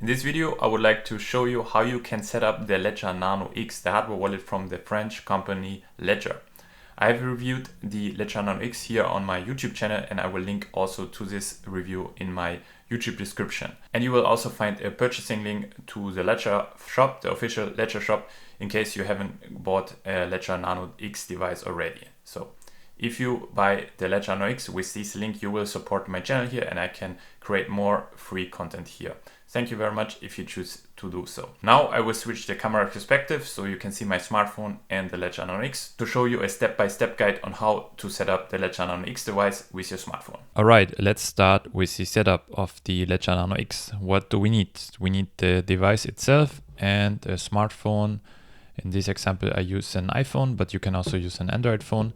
In this video, I would like to show you how you can set up the Ledger Nano X, the hardware wallet from the French company Ledger. I have reviewed the Ledger Nano X here on my YouTube channel, and I will link also to this review in my YouTube description. And you will also find a purchasing link to the Ledger shop, the official Ledger shop, in case you haven't bought a Ledger Nano X device already. So if you buy the Ledger Nano X with this link, you will support my channel here and I can create more free content here. Thank you very much if you choose to do so. Now I will switch the camera perspective so you can see my smartphone and the Ledger Nano X to show you a step-by-step guide on how to set up the Ledger Nano X device with your smartphone. Alright, let's start with the setup of the Ledger Nano X. What do we need? We need the device itself and a smartphone. In this example I use an iPhone, but you can also use an Android phone.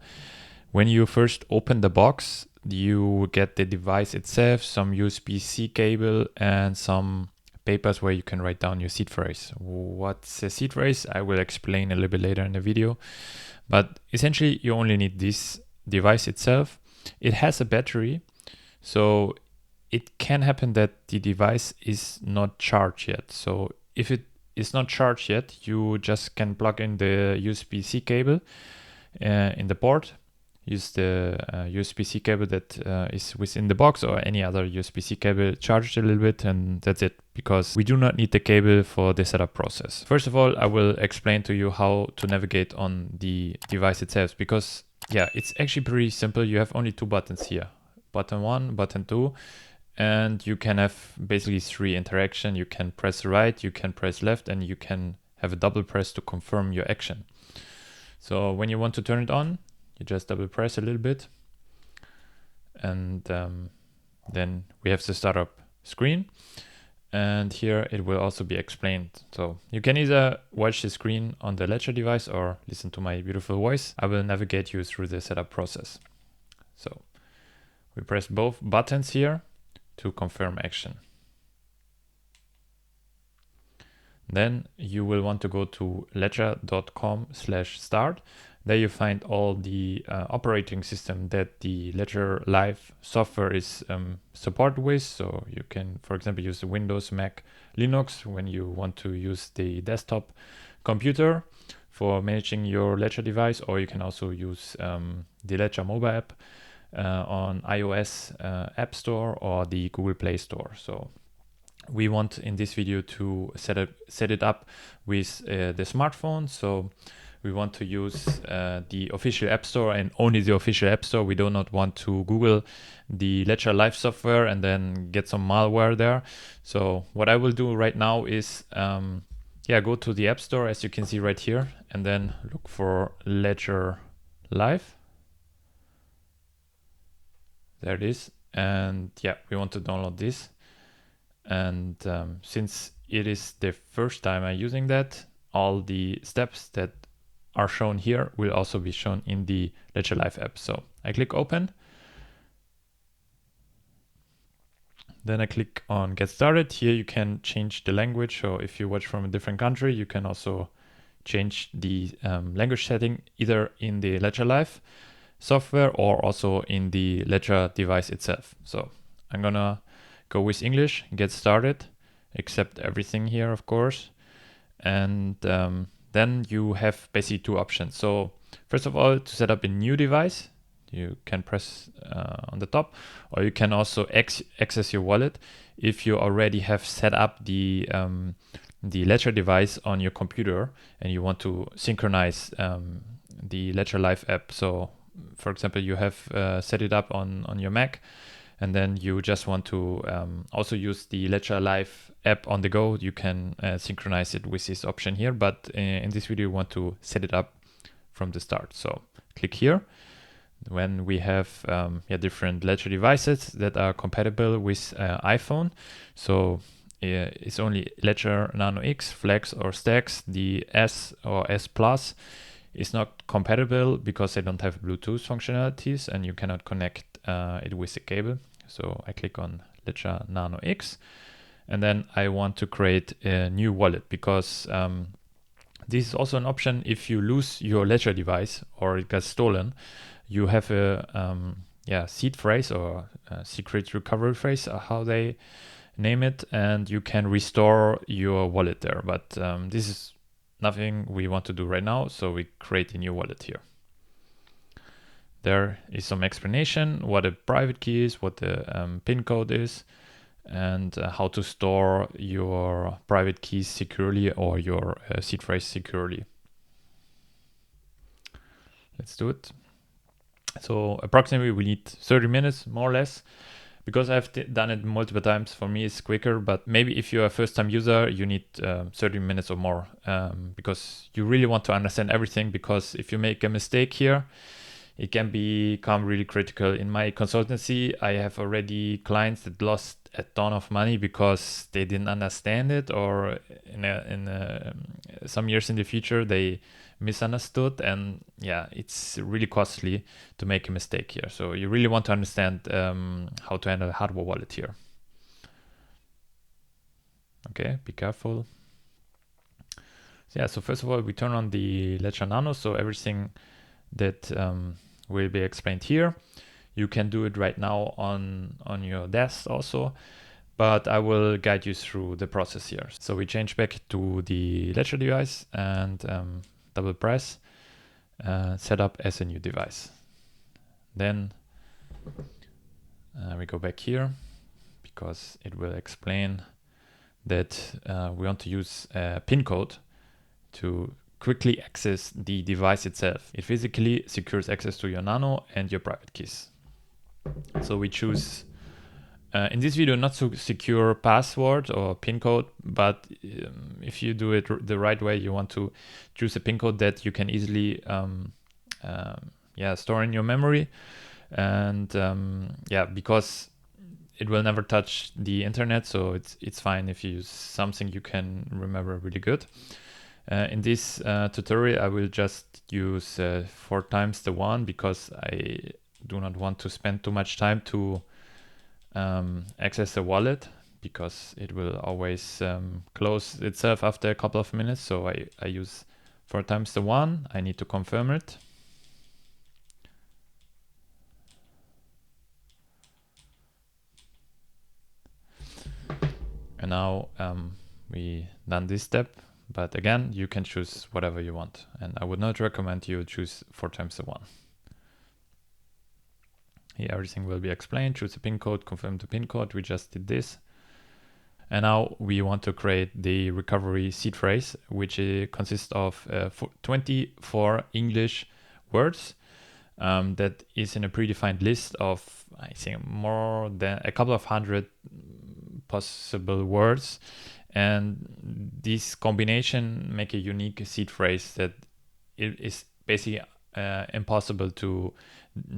When you first open the box, you get the device itself, some USB-C cable and some papers where you can write down your seed phrase. What's a seed phrase? I will explain a little bit later in the video. But essentially you only need this device itself. It has a battery, so it can happen that the device is not charged yet. So if it is not charged yet, you just can plug in the USB-C cable in the port. Use the USB-C cable that is within the box or any other USB-C cable, charge it a little bit, and that's it, because we do not need the cable for the setup process. First of all, I will explain to you how to navigate on the device itself, because yeah, it's actually pretty simple. You have only two buttons here, button 1, button 2, and you can have basically 3 interaction. You can press right, you can press left, and you can have a double press to confirm your action. So when you want to turn it on, you just double press a little bit, and then we have the startup screen, and here it will also be explained. So you can either watch the screen on the Ledger device or listen to my beautiful voice. I will navigate you through the setup process. So we press both buttons here to confirm action. Then you will want to go to ledger.com/start. There you find all the operating system that the Ledger Live software is supported with. So you can, for example, use the Windows, Mac, Linux when you want to use the desktop computer for managing your Ledger device, or you can also use the Ledger mobile app on iOS App Store or the Google Play Store. So we want in this video to set it up with the smartphone. So we want to use the official App Store and only the official App Store. We do not want to Google the Ledger Live software and then get some malware there. So what I will do right now is go to the App Store, as you can see right here, and then look for Ledger Live. There it is. And yeah, we want to download this. And since it is the first time I'm using that, all the steps that are shown here will also be shown in the Ledger Live app. So I click open. Then I click on get started. Here you can change the language. So if you watch from a different country, you can also change the language setting either in the Ledger Live software or also in the Ledger device itself. So I'm gonna go with English, get started, accept everything here, of course. And then you have basically 2 options. So first of all, to set up a new device, you can press on the top, or you can also access your wallet if you already have set up the Ledger device on your computer and you want to synchronize the Ledger Live app. So for example, you have set it up on your Mac, and then you just want to also use the Ledger Live app on the go. You can synchronize it with this option here, but in this video, we want to set it up from the start. So click here. When we have different Ledger devices that are compatible with iPhone. So it's only Ledger Nano X, Flex or Stacks. The S or S Plus is not compatible because they don't have Bluetooth functionalities and you cannot connect it with the cable. So I click on Ledger Nano X, and then I want to create a new wallet, because this is also an option. If you lose your Ledger device or it got stolen, you have a seed phrase or a secret recovery phrase, how they name it, and you can restore your wallet there. But this is nothing we want to do right now, so we create a new wallet here. There is some explanation what a private key is, what the PIN code is, and how to store your private keys securely or your seed phrase securely. Let's do it. So approximately we need 30 minutes, more or less. Because I've done it multiple times, for me it's quicker, but maybe if you're a first-time user, you need 30 minutes or more, because you really want to understand everything, because if you make a mistake here, it can become really critical. In my consultancy, I have already clients that lost a ton of money because they didn't understand it, or in some years in the future, they misunderstood, and yeah, it's really costly to make a mistake here. So you really want to understand how to handle a hardware wallet here. Okay, be careful. So yeah, so first of all, we turn on the Ledger Nano, so everything that will be explained here. You can do it right now on your desk also, but I will guide you through the process here. So we change back to the Ledger device and double press, set up as a new device. Then we go back here because it will explain that we want to use a PIN code to quickly access the device itself. It physically secures access to your Nano and your private keys. So we choose, in this video, not to secure password or PIN code, but if you do it the right way, you want to choose a PIN code that you can easily store in your memory. And because it will never touch the internet, so it's fine if you use something you can remember really good. In this tutorial, I will just use 4 times the 1 because I do not want to spend too much time to access the wallet, because it will always close itself after a couple of minutes. So I use 4 times the 1. I need to confirm it. And now we done this step, but again, you can choose whatever you want. And I would not recommend you choose 4 times the 1. Here everything will be explained. Choose a PIN code, confirm the PIN code. We just did this. And now we want to create the recovery seed phrase, which consists of 24 English words that is in a predefined list of, I think, more than a couple of hundred possible words. And this combination make a unique seed phrase that it is basically impossible to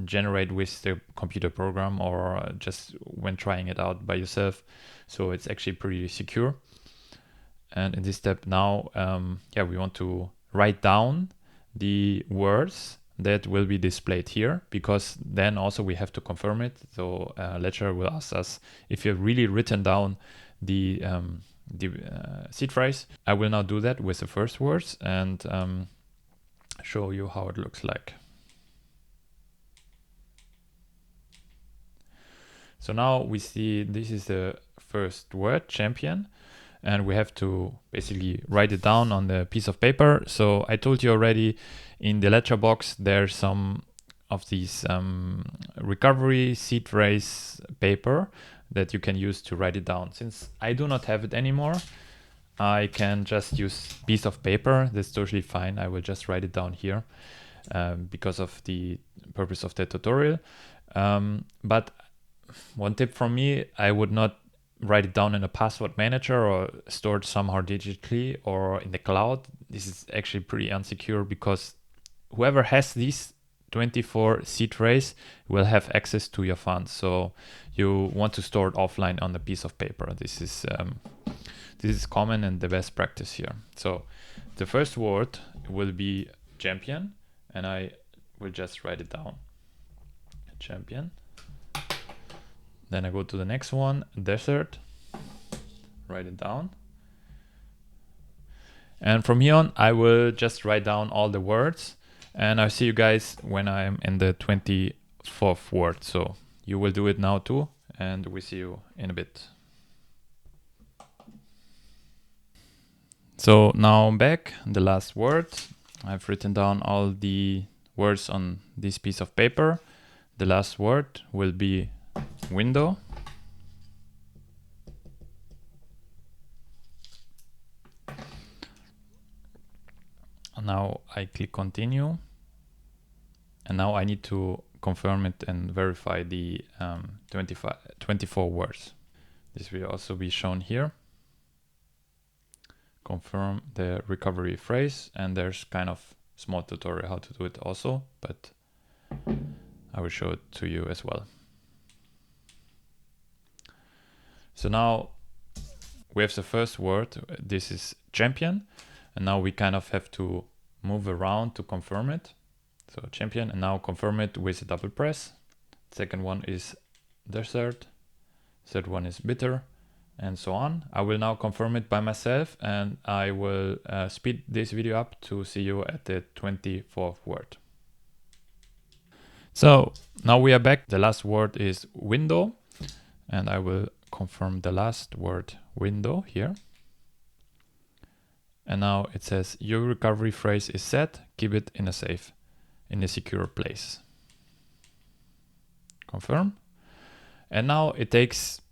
generate with the computer program or just when trying it out by yourself. So it's actually pretty secure. And in this step now, we want to write down the words that will be displayed here, because then also we have to confirm it. So Ledger will ask us if you've really written down the seed phrase. I will now do that with the first words and show you how it looks like. So now we see this is the first word, champion, and we have to basically write it down on the piece of paper. So I told you already, in the Ledger box there's some of these recovery seed phrase paper that you can use to write it down. Since I do not have it anymore, I can just use piece of paper. That's totally fine. I will just write it down here because of the purpose of the tutorial. But one tip from me, I would not write it down in a password manager or store it somehow digitally or in the cloud. This is actually pretty unsecure, because whoever has these 24 seed phrase will have access to your funds. So you want to store it offline on a piece of paper. This is common and the best practice here. So the first word will be champion, and I will just write it down. Champion. Then I go to the next one, desert, write it down. And from here on, I will just write down all the words, and I'll see you guys when I'm in the 24th word. So you will do it now too, and we see you in a bit. So now I'm back. The last word. I've written down all the words on this piece of paper. The last word will be window. Now I click continue. And now I need to confirm it and verify the 24 words. This will also be shown here. Confirm the recovery phrase, and there's kind of small tutorial how to do it also, but I will show it to you as well. So now we have the first word. This is champion, and now we kind of have to move around to confirm it. So champion, and now confirm it with a double press. Second one is dessert. Third one is bitter, and so on. I will now confirm it by myself, and I will speed this video up to see you at the 24th word. So now we are back. The last word is window, and I will confirm the last word window here. And now it says your recovery phrase is set. Keep it in a safe, in a secure place. Confirm. And now it takes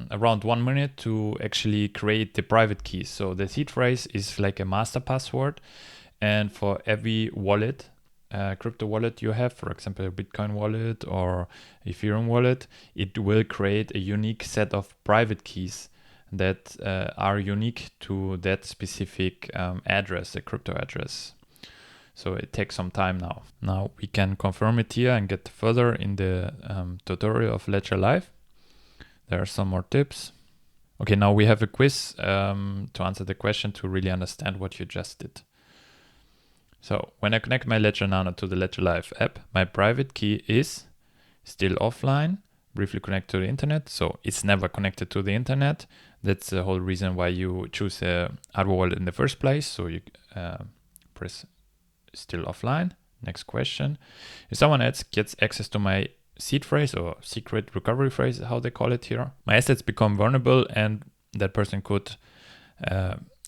around 1 minute to actually create the private keys. So the seed phrase is like a master password, and for every wallet, crypto wallet you have, for example a Bitcoin wallet or Ethereum wallet, it will create a unique set of private keys that are unique to that specific address, a crypto address. So it takes some time now. Now we can confirm it here and get further in the tutorial of Ledger Live. There are some more tips. Okay, now we have a quiz to answer the question to really understand what you just did. So when I connect my Ledger Nano to the Ledger Live app, my private key is still offline, briefly connect to the internet. So it's never connected to the internet. That's the whole reason why you choose a hardware wallet in the first place. So you press still offline. Next question. If someone else gets access to my seed phrase or secret recovery phrase, how they call it here, my assets become vulnerable and that person could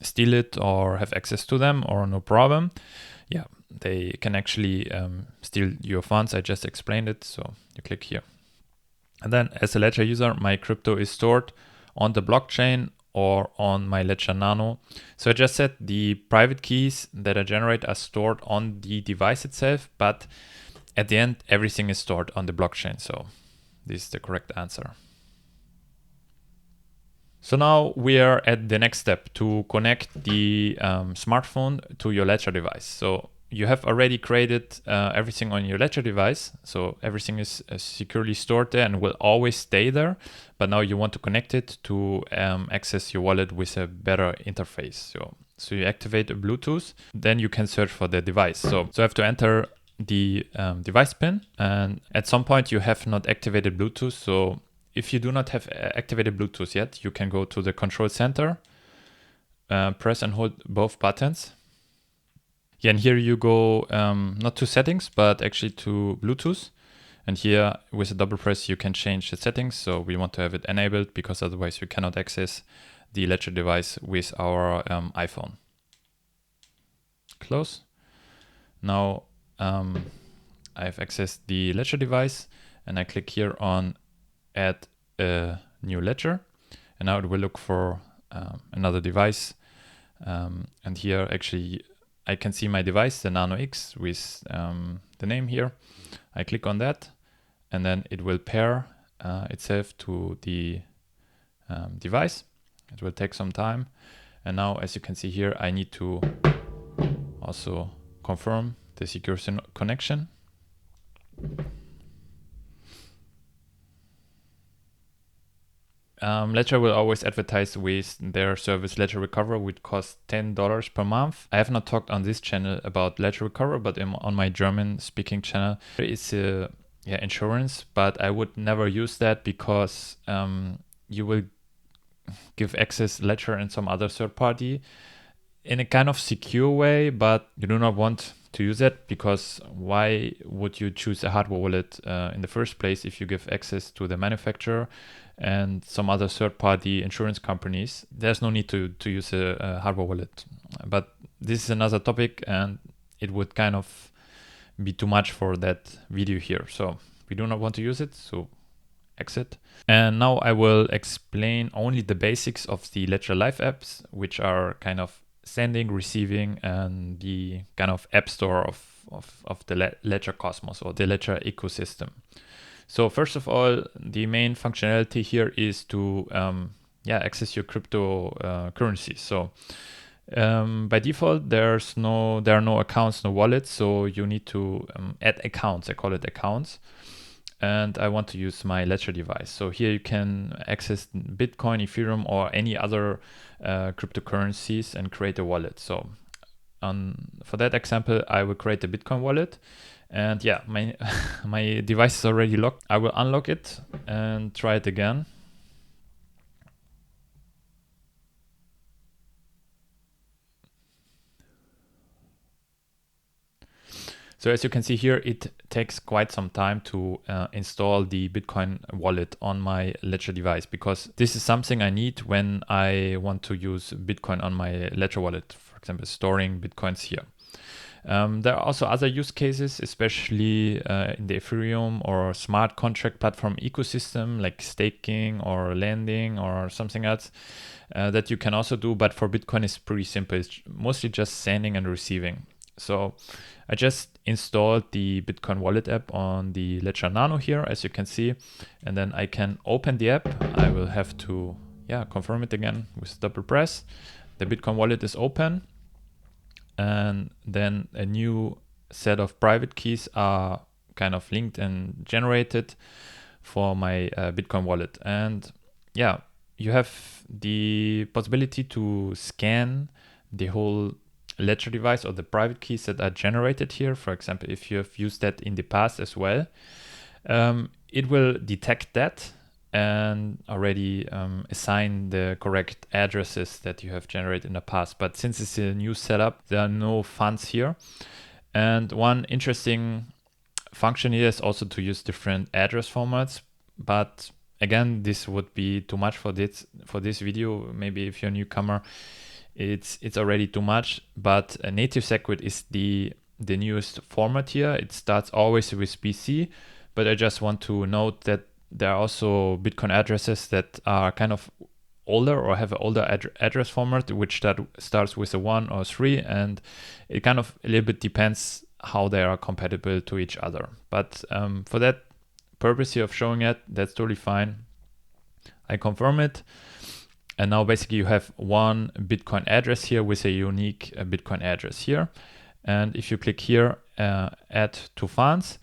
steal it or have access to them, or no problem. Yeah, they can actually steal your funds. I just explained it. So you click here. And then as a Ledger user, my crypto is stored on the blockchain or on my Ledger Nano. So I just said the private keys that I generate are stored on the device itself, but at the end, everything is stored on the blockchain. So this is the correct answer. So now we are at the next step to connect the smartphone to your Ledger device. So you have already created everything on your Ledger device. So everything is securely stored there and will always stay there. But now you want to connect it to access your wallet with a better interface. So you activate a Bluetooth, then you can search for the device. So I have to enter the device pin, and at some point you have not activated Bluetooth. So if you do not have activated Bluetooth yet, you can go to the control center, press and hold both buttons. Yeah, and here you go not to settings, but actually to Bluetooth. And here with a double press, you can change the settings. So we want to have it enabled because otherwise we cannot access the Ledger device with our iPhone. Close. Now I've accessed the Ledger device and I click here on add a new ledger, and now it will look for another device, and here actually I can see my device, the Nano X, with the name here. I click on that and then it will pair itself to the device. It will take some time, and now as you can see here I need to also confirm the secure connection. Ledger will always advertise with their service Ledger Recover, which costs $10 per month. I have not talked on this channel about Ledger Recover, but on my German speaking channel it's insurance, but I would never use that because you will give access Ledger and some other third party in a kind of secure way, but you do not want to use it, because why would you choose a hardware wallet in the first place if you give access to the manufacturer and some other third-party insurance companies? There's no need to use a hardware wallet But this is another topic and it would kind of be too much for that video here. So we do not want to use it, so exit. And now I will explain only the basics of the Ledger Live apps, which are kind of sending, receiving, and the kind of app store of the Ledger Cosmos or the Ledger ecosystem. So first of all, the main functionality here is to access your crypto currencies. So by default, there are no accounts, no wallets. So you need to add accounts. I call it accounts. And I want to use my Ledger device. So here you can access Bitcoin, Ethereum, or any other cryptocurrencies and create a wallet. So for that example, I will create a Bitcoin wallet. And yeah, my device is already locked. I will unlock it and try it again. So as you can see here, it takes quite some time to install the Bitcoin wallet on my Ledger device, because this is something I need when I want to use Bitcoin on my Ledger wallet, for example, storing Bitcoins here. There are also other use cases, especially in the Ethereum or smart contract platform ecosystem, like staking or lending or something else that you can also do. But for Bitcoin, it's pretty simple. It's mostly just sending and receiving. So I just installed the Bitcoin wallet app on the Ledger Nano here, as you can see, and then I can open the app. I will have to confirm it again with double press. The Bitcoin wallet is open, and then a new set of private keys are kind of linked and generated for my Bitcoin wallet. And you have the possibility to scan the whole Ledger device or the private keys that are generated here. For example, if you have used that in the past as well, it will detect that and already assign the correct addresses that you have generated in the past. But since it's a new setup, there are no funds here. And one interesting function here is also to use different address formats. But again, this would be too much for this video. Maybe if you're a newcomer, it's already too much. But a native SegWit is the newest format here. It starts always with BC, but I just want to note that there are also Bitcoin addresses that are kind of older or have an older address format, which starts with a 1 or 3, and it kind of a little bit depends how they are compatible to each other. But for that purpose here of showing it, that's totally fine. I confirm it. And now basically you have one Bitcoin address here with a unique Bitcoin address here. And if you click here, add to funds,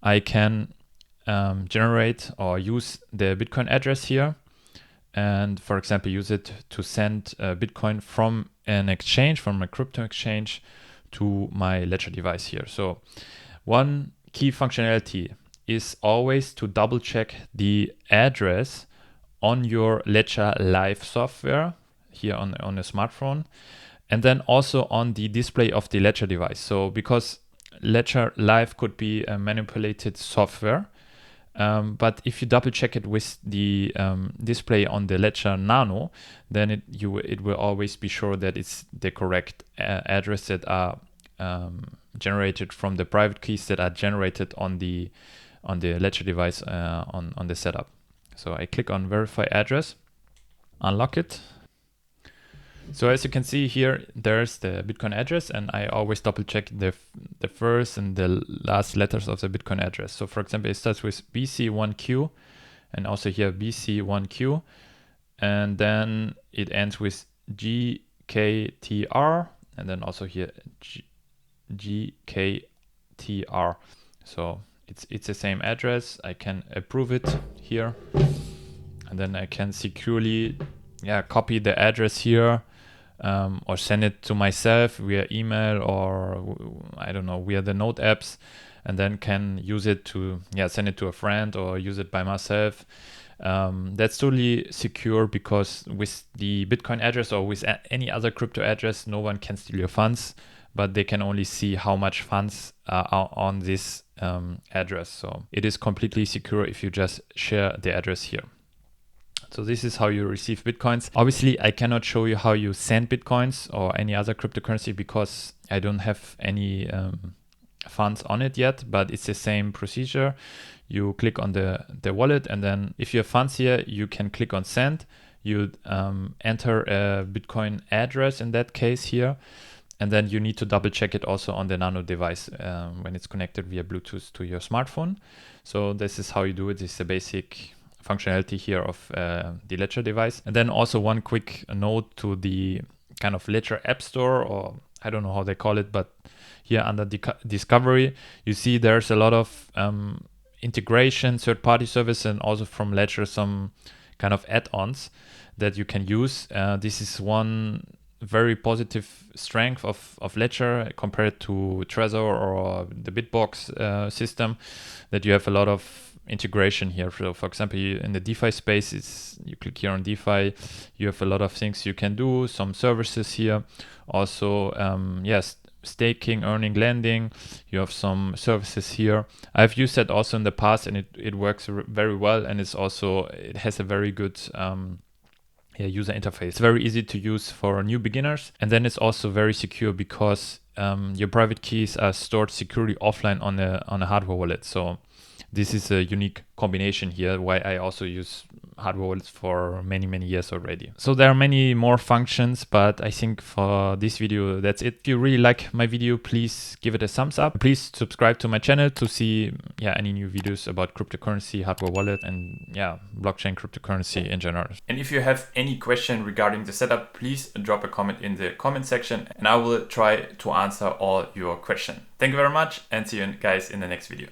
I can generate or use the Bitcoin address here. And for example, use it to send Bitcoin from an exchange, from a crypto exchange, to my Ledger device here. So one key functionality is always to double check the address on your Ledger Live software here on a smartphone, and then also on the display of the Ledger device. So because Ledger Live could be a manipulated software, but if you double check it with the display on the Ledger Nano, then it will always be sure that it's the correct address that are generated from the private keys that are generated on the Ledger device on the setup. So I click on verify address, unlock it. So as you can see here, there's the Bitcoin address, and I always double check the first and the last letters of the Bitcoin address. So for example, it starts with BC1Q, and also here BC1Q, and then it ends with GKTR, and then also here GKTR. So it's the same address. I can approve it here, and then I can securely copy the address here, or send it to myself via email, or I don't know, via the Note apps, and then can use it to send it to a friend or use it by myself. That's totally secure, because with the Bitcoin address or with any other crypto address, no one can steal your funds, but they can only see how much funds are on this address. So it is completely secure if you just share the address here. So this is how you receive Bitcoins. Obviously, I cannot show you how you send Bitcoins or any other cryptocurrency because I don't have any funds on it yet, but it's the same procedure. You click on the wallet, and then if you have funds here, you can click on send. You enter a Bitcoin address in that case here, and then you need to double check it also on the Nano device when it's connected via Bluetooth to your smartphone. So this is how you do it. This is the basic functionality here of the Ledger device. And then also one quick note to the kind of Ledger App Store, or I don't know how they call it, but here under Discovery, you see there's a lot of integration, third-party service, and also from Ledger some kind of add-ons that you can use. This is one very positive strength of Ledger compared to Trezor or the Bitbox system, that you have a lot of integration here. So for example, in the DeFi space, you click here on DeFi, you have a lot of things you can do, some services here. Also, yes, staking, earning, lending, you have some services here. I've used that also in the past, and it works very well, and it has a very good user interface. It's very easy to use for new beginners, and then it's also very secure because your private keys are stored securely offline on a hardware wallet. So this is a unique combination here, why I also use hardware wallets for many years already. So there are many more functions, but I think for this video, that's it. If you really like my video, please give it a thumbs up. Please subscribe to my channel to see any new videos about cryptocurrency, hardware wallet, and blockchain cryptocurrency in general. And if you have any question regarding the setup, please drop a comment in the comment section, and I will try to answer all your questions. Thank you very much, and see you guys in the next video.